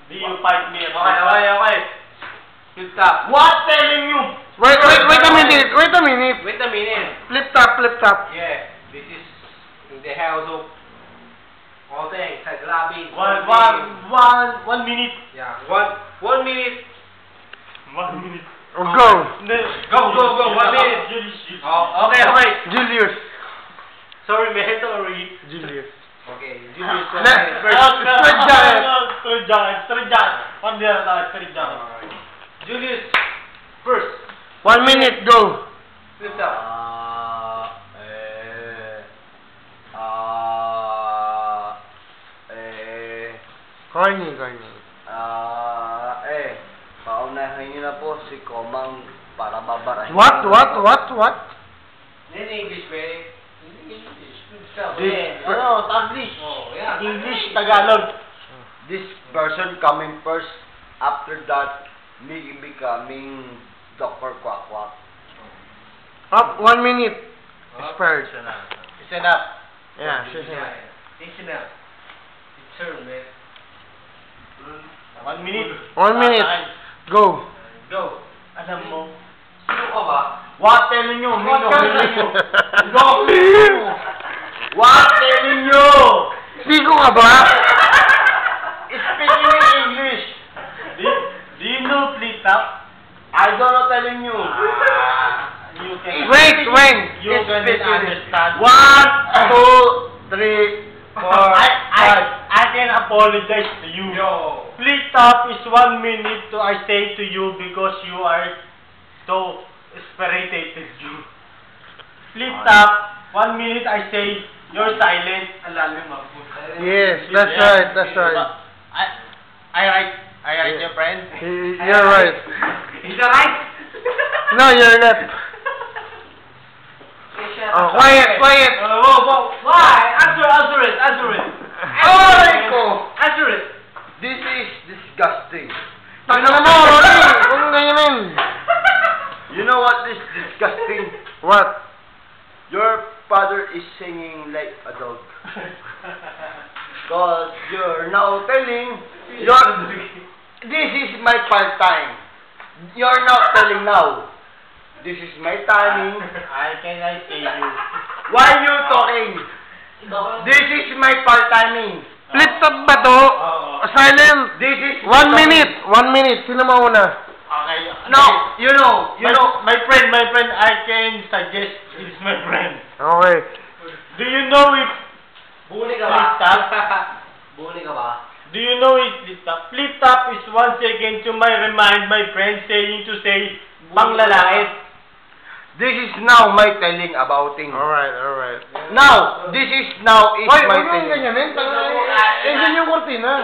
Do you fight me? Okay. Good stop. What telling you? Wait a minute. Wait a minute. Flip top. Yeah, this is in the house of Oteng, Taglabin. 1 minute. Yeah, 1 minute. 1 minute. Go. Go. 1 minute. Julius. Oh, okay. Julius. Sorry, man. Sorry. Julius. Okay, Julius. Straight jacket. One day straight jacket. Julius, first. 1 minute, go. Flip top. Corny. Paunahin niyo na po si Komang para babarahin. What? In English, man. In English. Good stuff. Taglish. Oh, yeah. English, Tagalog. This person coming first, after that, me becoming Dr. Quack. Up, 1 minute. Expired. It's enough. Yeah, she's It's enough. It's turn, man. 1 minute. 1 minute. Go. Alam mo. Sino ka ba? What telling you? What telling you? What telling you? Siko ka ba? Speaking in English. Do you know flip top? I don't know telling you. You can. Wait. You can understand. 1, 2, 3, 4, 5. I can apologize to you. Yo. Flip top is 1 minute to I say to you because you are so irritated you. Flip top, 1 minute I say you're silent. Yes, that's right. I right, your friend. You're right. Is that right? No, you're not. Oh, quiet. Why? Answer it. Answer it. This is disgusting. Tangina mo, Ronnie. Huwag mong ganyanin. You know what is disgusting? What? Your father is singing like a dog. Because you're now telling, this is my part-time. You're not telling now. This is my timing. I say you. Why you talking? This is my part-timing. Flip top ba to? Silent. This is 1 minute. 1 minute. Sino mauna? Okay. No, you know. My friend, I can suggest it's my friend. Okay. Do you know if Buli ka flip top? Do you know if flip top? Flip top is 1 second to remind my friend saying to say panglalait. This is now my telling about things. Alright. Now, this is now is Hoy, my huwag mong telling. ganyanin. Engine yung kortina.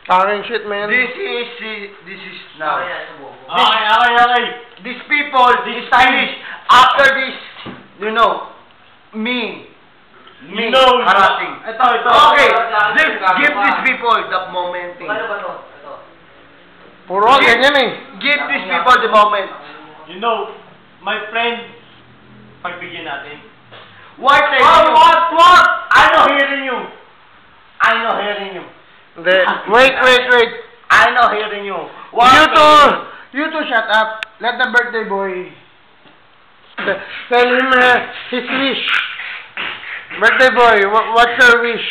Talking shit, man. This is now. Okay. These people, these stylish, after this, you know, me harassing. Ito. Okay, give these people the momentum. Puro ganyan eh. Give these people the moment. You know, my friend, pagbigyan natin. What? I'm not hearing you. Hindi. Wait. I'm not hearing you. You two shut up. Let the birthday boy tell him his wish. Birthday boy, what's your wish?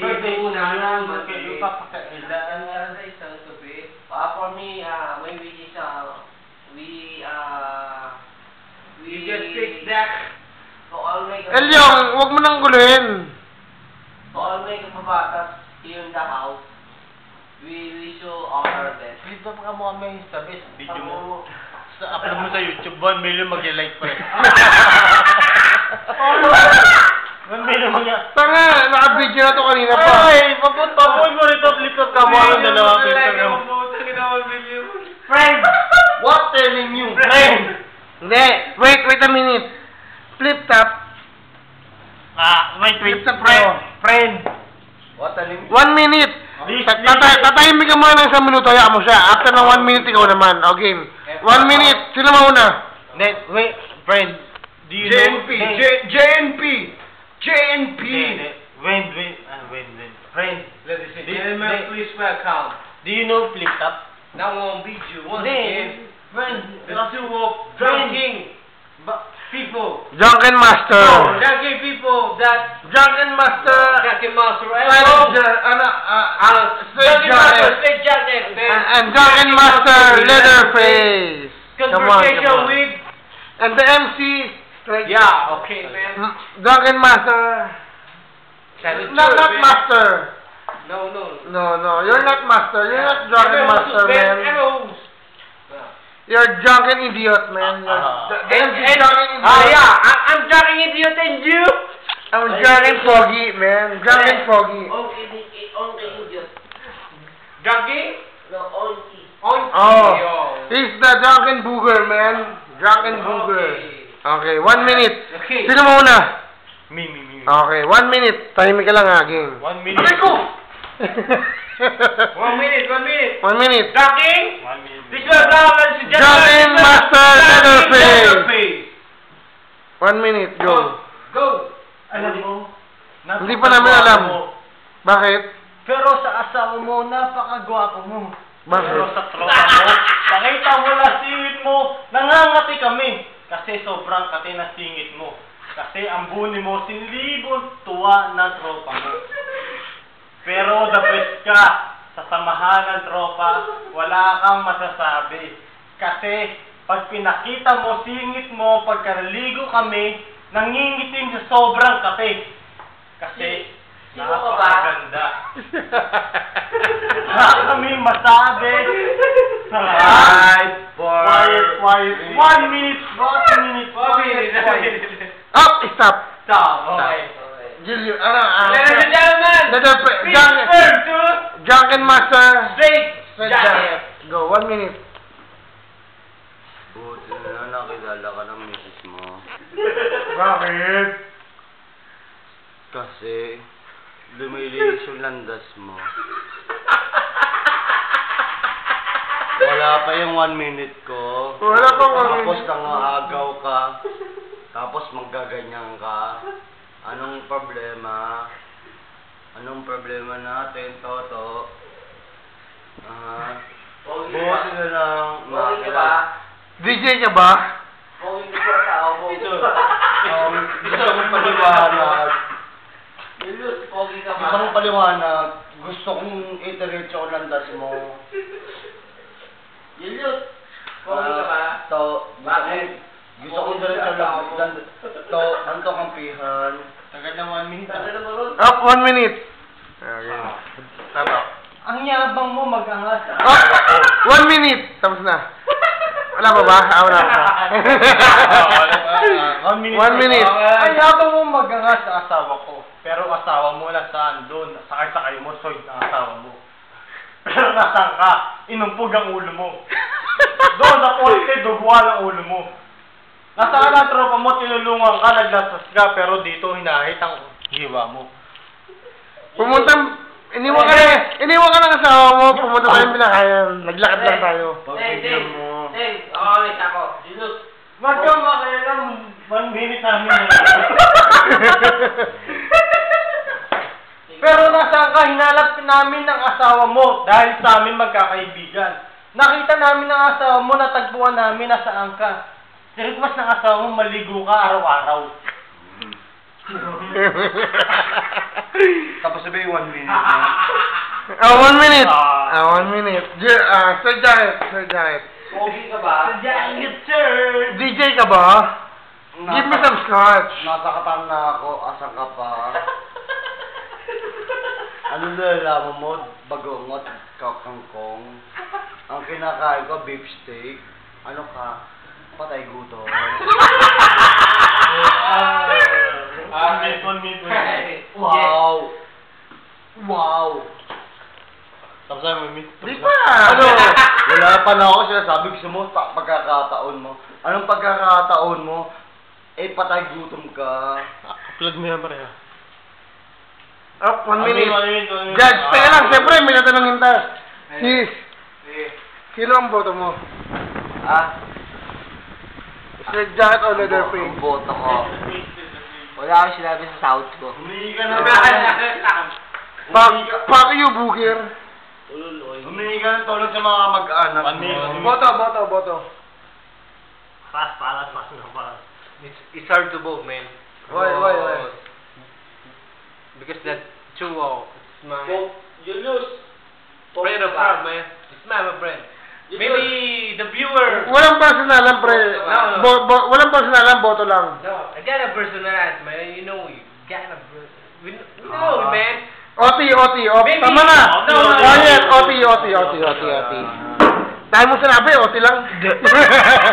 Birthday For me, my wish is we just fix that. to all my Elyong, huwag mo nang guluhin. kababatas here in the house. We wish you all our best. Dito pa mo kami sa best video mo. Sa upload mo sa YouTube, 1 million mag-like pa rin. 1 million Tanga, naka-video na to kanina pa. Ay, papunta mo rito, flip top ka mo. Ang dalawa picture mo. Friend, what telling you? Friend! Hindi, wait a minute. Flip top. Wait, Flip top friend. What telling you? 1 minute. Tatahimik ka muna ng 1 minuto, hayaan mo siya. After ng 1 minute, ikaw naman. O, game. 1 minute. Sino mauna? Wait, friend. Do you JNP. know? JNP. When. Friend, Ladies and Di- gentlemen, di- please welcome. do you know flip top? Now on video once Hindi. again. Friend, The two of drinking people. Drunken Master. Drinking people that Drunken Master. drinking master Straight Jacket. straight jacket, man. And Drunken Master Leatherface. Come Conversation on. with. And the MC. Straight Yeah, okay, man. Drunken Master. Not Master. No. No. You're not Master. You're not Drunken Master, man. Arrows. You're drunken idiot, man. The MC drunken idiot. I'm drunken idiot and you. I'm drunken foggy, man. Drunken foggy. Only idiot. Drunken? No, only. Oh. He's the drunken booger, man. Drunken booger. Okay, 1 minute. Okay. Sino muna? Me. Okay, 1 minute. Tahimik ka lang ha, game. 1 minute. Aray ko! 1 minute. 1 minute. Drunken? 1 minute. This was ladies and gentlemen. Drunken Master Leatherface. Leatherface. 1 minute, go. Go. Alam mo, Hindi pa namin alam. mo. Bakit? Pero sa asawa mo, napakagwapo mo. Bakit? Pero sa tropa mo, pakita mo lang singit mo, nangangati kami. Kasi sobrang kati na singit mo. Kasi ang buni mo, sinlibon tuwa ng tropa mo. Pero the best ka, sa samahan ng tropa, wala kang masasabi. Kasi pag pinakita mo, singit mo, pagkaraligo kami, nangingitim sa sobrang kati. Kasi Sino ka ba? napakaganda. Wala kaming masabi sa lahat. Quiet. 1 minute. 1 minute. Up, stop. Stop. Okay. Julio, Ladies and gentlemen. Leatherface. Drunken Master. Straight Straight jacket. jacket. Go, 1 minute. Buti na nakilala ka ng misis mo. Bakit? Kasi lumilinis yung landas mo. Wala pa yung 1 minute ko. Wala pa 1 Tapos minute. nangaagaw ka. Tapos maggaganyan ka. Anong problema? Anong problema natin, Toto? Buti na lang. Pogi ka ba? DJ ka ba? Pogi ka ba tao? Pogi ka ba? Gusto kong paliwanag. Julius, pogi ka ba? Gusto kong paliwanag. Gusto kong itiretso ang landas mo. Julius, pogi ka ba? Bakit? Gusto kong diretso lang. Anto kampihan. Tagal na 1 minute. Sabi na mo ron? Up, 1 minute. Okay. Tama. Ang yabang mo mag-angas. Up, 1 minute. Tapos na. Wala pa ba? Wala pa. 1 minute. 1 minute. Ang yabang mo mag-angas sa asawa ko. Pero asawa mo nasaan doon? Sakay-sakay mo, soy ang asawa mo. Pero nasaan ka? Inumpog ang ulo mo. Doon sa poste, duguan ang ulo mo. Nasaan ang tropa mo, tinulungan ka, naglasas ka, pero dito hinahit ang hiwa mo. Iniwan ka ng asawa mo, pumunta tayong Pinakayan. Naglakad lang tayo. Teng, okay, ako. Julius, Wag kang makialam, 1 minute namin. Pero nasaan ka, hinalap namin ng asawa mo dahil sa amin magkakaibigan. Nakita namin ng asawa mo, natagpuan namin nasaan ka. Request ng asawa mo, maligo ka araw-araw. Tapos sabi 1 minute. 1 minute. 1 minute. Straight jacket. pogi ka ba? Jacket, sir! DJ ka ba? Give me some scotch. Nasa katang na ako. Asan ka pa? Ano nalalaman mo? Bagongot, kangkong. Ang kinakain ko, beef steak. Ano ka? Patay gutom. 1 minute. Wow! Wow! Tapos ay may meet. Di pa. Ano? Wala pa na ako sinasabi. Gusto mo, pagkakataon mo. Anong pagkakataon mo? Patay gutom ka. Upload mo yan pareha. Up, 1 minute. 1 minute. Judge, teka lang. Siyempre, may natanongin tayo. Sis, sino ang boto mo? Straight jacket o Leatherface? Ang boto ko. Wala akong sinabi sa sahod ko. Humingi ka na. Fuck you, Booker. Humingi ka ng tulong sa mga mag-anak mo. Boto. Pass na. It's hard to vote, man. Why? Because that 2-0. It's my You lose. friend of ours, man. It's my friend. Maybe the viewer. Walang personalan, pre. No. Walang personalan, boto lang. No, I got a personality, man. You know, you got a we know, man. OT. Maybe- Tama na. No. Quiet. OT. Tayo mo sinabi, OT lang.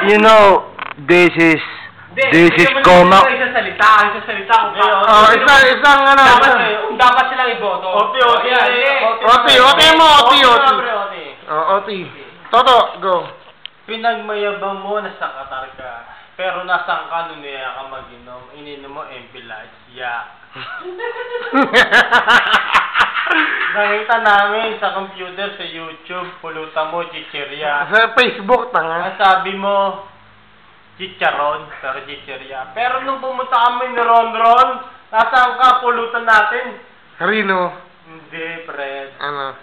You know, this is Comac. Isang salita kung Oh, isang ano. dapat silang iboto. OT. OT mo, OT. OT. Toto, go. Pinagmayabang mo na sa Qatar ka, pero nasaan ka nung niya ka mag-inom? Ininom mo MP Lights, Nakita namin sa computer, sa YouTube, pulutan mo, chichirya. Sa Facebook, tanga. Ang sabi mo, chicharon, pero chichirya. Pero nung pumunta kami ni Ron, nasaan ka, pulutan natin? Rino. Hindi, Fred. Ano?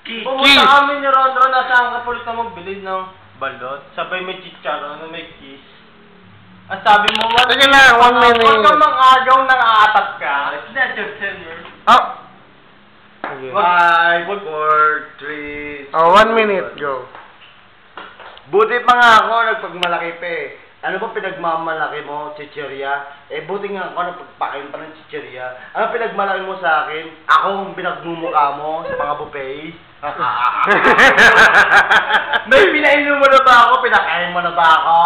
Pumunta kami ni Ron, nasaan ka, pulutan mo, bilid ng balot. Sabay may chicharon, may kiss. Ang sabi mo, Sige lang, 1 minute. Huwag kang mang-agaw nang aatat ka. It's not your tenure. Oh. Sige. 5, 4, 3. Oh, 1 minute, go. Buti pa nga ako, nagpagmalaki pa eh. Ano ba pinagmamalaki mo, chichirya? Buti nga ako nagpagpakin pa ng chichirya. Ano pinagmalaki mo sa akin? Ako ang pinagmumukha mo sa mga buffet. May pinainom mo na ba ako? Pinakain mo na ba ako?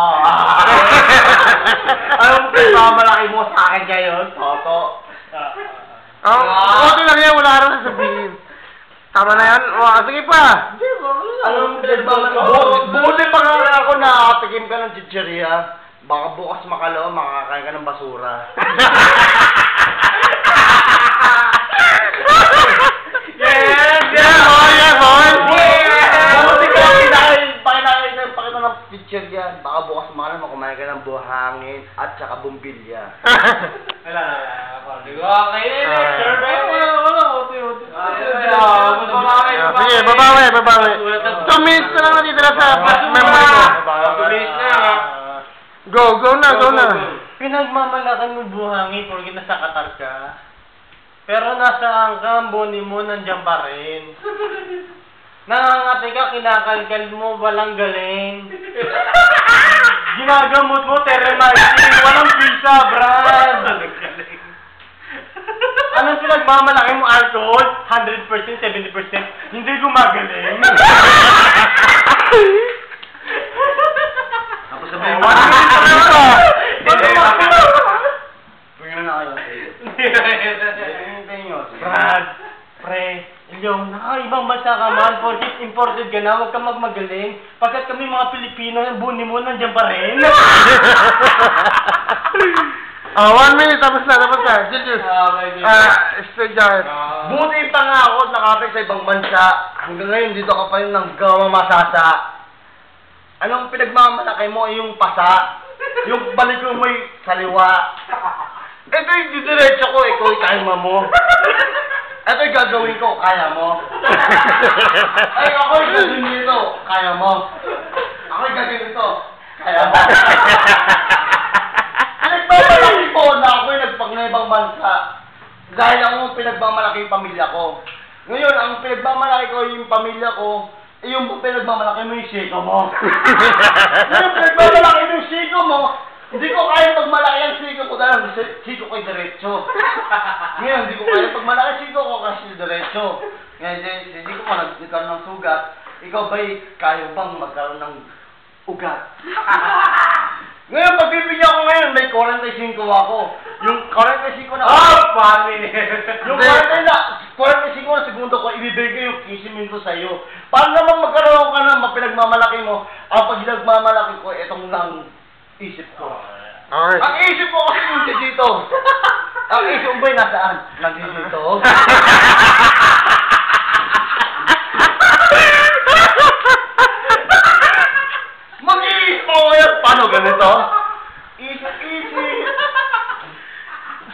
Anong pinagmamalaki mo sa akin ngayon, Toto? Oh, OT lang yan, wala ka rin sasabihin. Tama na yan? Sige pa. Anong pinagmamalaki? Buti pa nga ako nakatikim ka ng chichirya. Baka bukas makalaw, makakain ka ng basura. Pakita ng picture yan. Baka bukas makalaw, makumain ka ng buhangin at saka bumbilya. Wala. Sige, babawi. 2 minutes na lang natitira sa memory ko. Go na. Pinagmamalakan mo buhangin porque nasa Qatar ka. Pero nasaan ka, ang boni mo, nandiyan pa rin. Nangangati ka, kinakalkal mo, walang galing. Ginagamot mo, teremizing, walang pizza, brad. Anong pinagmamalaki mo, alcohol? 100%, 70%, hindi gumagaling. Tapos sabihin mo, Pwede na kayo. Brad, pre, yung ibang bansa ka man, porkit imported ka na, huwag ka magmagaling. Pagkat kami mga Pilipino, yung buni mo nandiyan pa rin. 1 minute, tapos na. Julius. Stay dyan. Buti pa nga ako nakapit sa ibang bansa. Hanggang ngayon, dito ka pa rin ng gamamasasa. Anong pinagmamalaki mo? Yung pasa. Yung balik mo may saliwa. Ito yung didiretso ko, ikaw yung kaya mo. Ito yung gagawin ko, kaya mo. Ay, ako yung gagawin nito, kaya mo. Ako yung gagawin nito, kaya mo. Pinagmamalaki ko na ako yung nagpag-ibang bansa. Dahil ako pinagmamalaki yung pamilya ko. Ngayon, ang pinagmamalaki ko yung pamilya ko, yung pinagmamalaki mo yung siko mo. Ngayon, pinagmamalaki mo yung siko mo, hindi ko kaya pagmalaki ang siko ko dahil ang siko ko'y diretso. Ngayon, hindi ko kaya pagmalaki ang siko ko kasi diretso. Ngayon, hindi ko pa nagkaroon ng sugat. Ikaw ba'y kaya bang magkaroon ng ugat? Ngayon, pagbibigyan ko ngayon, may 45 ako. Yung 45 na... Funny! Yung 45 na segundo ko, ibibigay yung 15 minuto sa'yo. Paano naman magkaroon ka na mapinagmamalaki mo? Ang pag nagmamalaki ko, itong lang isip ko. Okay. Ang isip ko kasi yung dito. Ang isip mo nasaan? Nandito. Mag-iisip mo ngayon, paano ganito? Isip.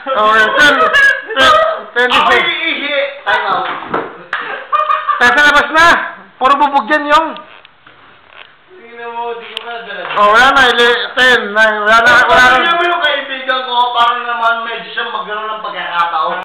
Okay, 10 Ako seconds. iisip. Time out. Puro bubog yan yung. Tingnan mo, di ko ka dala. Oh, wala na, 10, 9, wala na, Pag mo yung kaibigan ko, para naman medyo siya magkaroon ng pagkakataon.